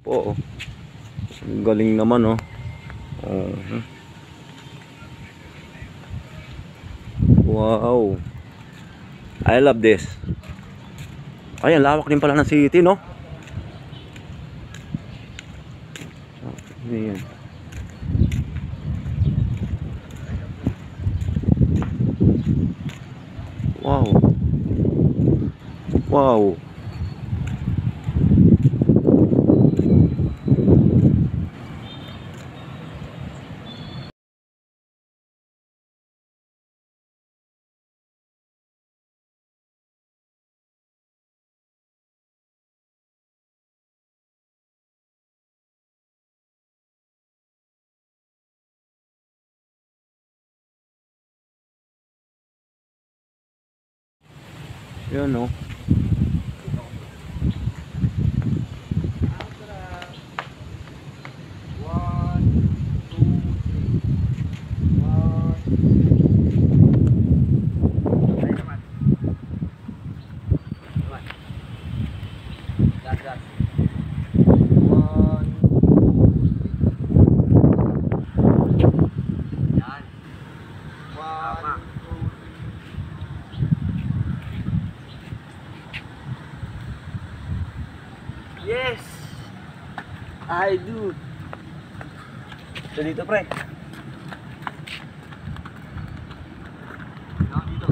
Oo. Galing naman, oh. Wow. I love this. Ay, ang lawak din pala ng city, no? Ayan. Wow. Wow. Yan, no? Yes, I do. So, dito, pre. Dito.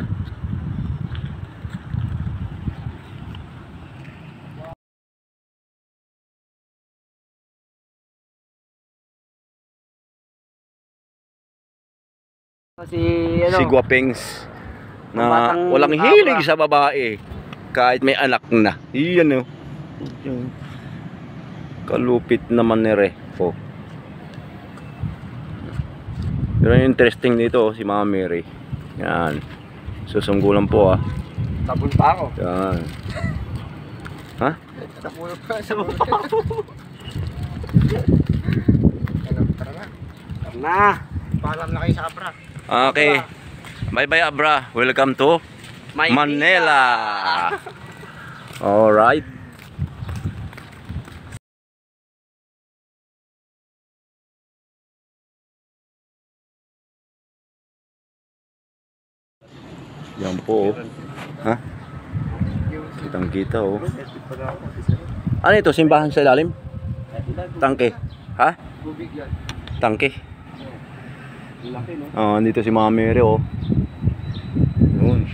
Si Guapengs na batang walang abra. hilig sa babae kahit may anak na. Iyan, oh. Yan. Kalupit naman ni Refo. Pero interesting dito, oh, si Mama Mary. Yan. Susunggulan po, ah. Tabon pa ako. Yan. Ha? Tabon pa sa ulo. Tara na. Tara na. Paalam na kayo sa Abra. Okay. Bye-bye, Abra. Welcome to Manila. Alright. Yan po, oh. Ha? Kitang kita, oh. Ano ito? Simbahan sa ilalim? Tangke. Ha? Tubig yan. Tangke. Laki, no? Dito si Mama Mary, oh. Yun.